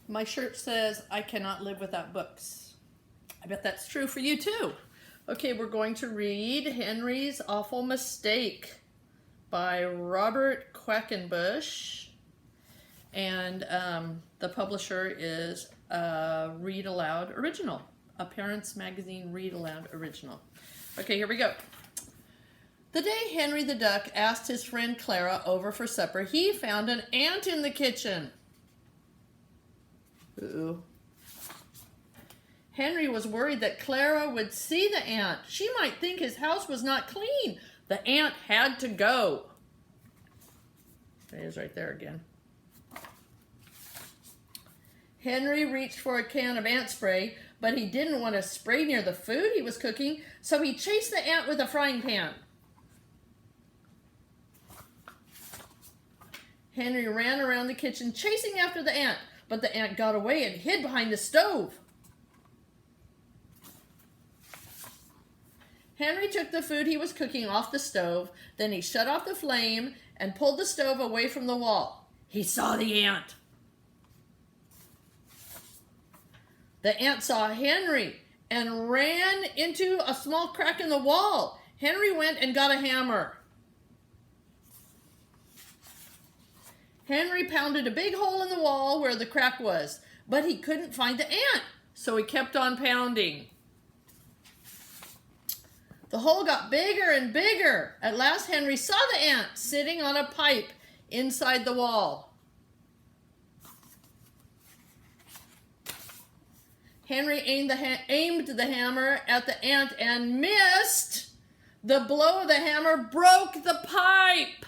My shirt says, I cannot live without books. I bet that's true for you too. Okay, we're going to read Henry's Awful Mistake by Robert Quackenbush. And the publisher is Read Aloud Original, a Parents Magazine Read Aloud Original. Okay, here we go. The day Henry the Duck asked his friend Clara over for supper, he found an ant in the kitchen. Ooh. Henry was worried that Clara would see the ant. She might think his house was not clean. The ant had to go. It is right there again. Henry reached for a can of ant spray, but he didn't want to spray near the food he was cooking, so he chased the ant with a frying pan. Henry ran around the kitchen chasing after the ant, but the ant got away and hid behind the stove. Henry took the food he was cooking off the stove, then he shut off the flame and pulled the stove away from the wall. He saw the ant. The ant saw Henry and ran into a small crack in the wall. Henry went and got a hammer. Henry pounded a big hole in the wall where the crack was, but he couldn't find the ant, so he kept on pounding. The hole got bigger and bigger. At last, Henry saw the ant sitting on a pipe inside the wall. Henry aimed the hammer at the ant and missed. The blow of the hammer broke the pipe.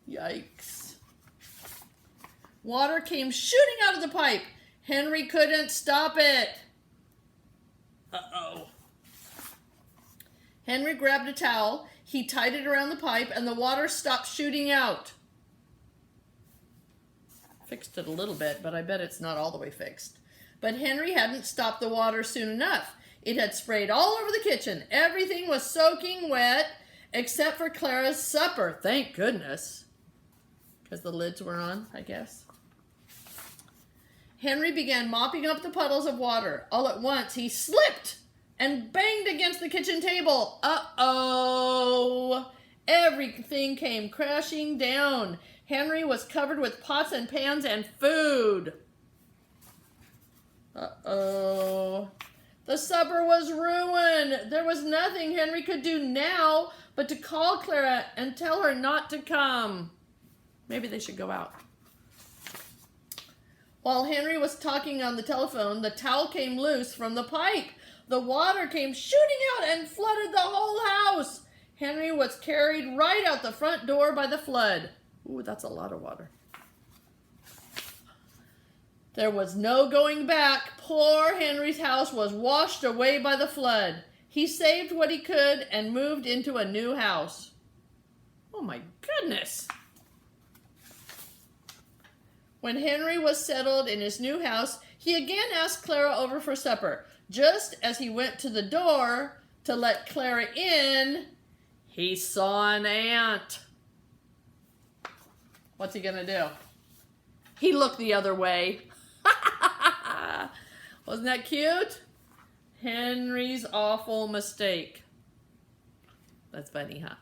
Yikes. Water came shooting out of the pipe. Henry couldn't stop it. Uh-oh. Henry grabbed a towel. He tied it around the pipe and the water stopped shooting out. Fixed it a little bit, but I bet it's not all the way fixed. But Henry hadn't stopped the water soon enough. It had sprayed all over the kitchen. Everything was soaking wet except for Clara's supper. Thank goodness. Because the lids were on, I guess. Henry began mopping up the puddles of water. All at once, he slipped and banged against the kitchen table. Uh-oh! Everything came crashing down. Henry was covered with pots and pans and food. Uh-oh. The supper was ruined. There was nothing Henry could do now but to call Clara and tell her not to come. Maybe they should go out. While Henry was talking on the telephone, the towel came loose from the pipe. The water came shooting out and flooded the whole house. Henry was carried right out the front door by the flood. Ooh, that's a lot of water. There was no going back. Poor Henry's house was washed away by the flood. He saved what he could and moved into a new house. Oh my goodness. When Henry was settled in his new house, he again asked Clara over for supper. Just as he went to the door to let Clara in, he saw an ant. What's he gonna do? He looked the other way. Wasn't that cute? Henry's Awful Mistake. That's funny, huh?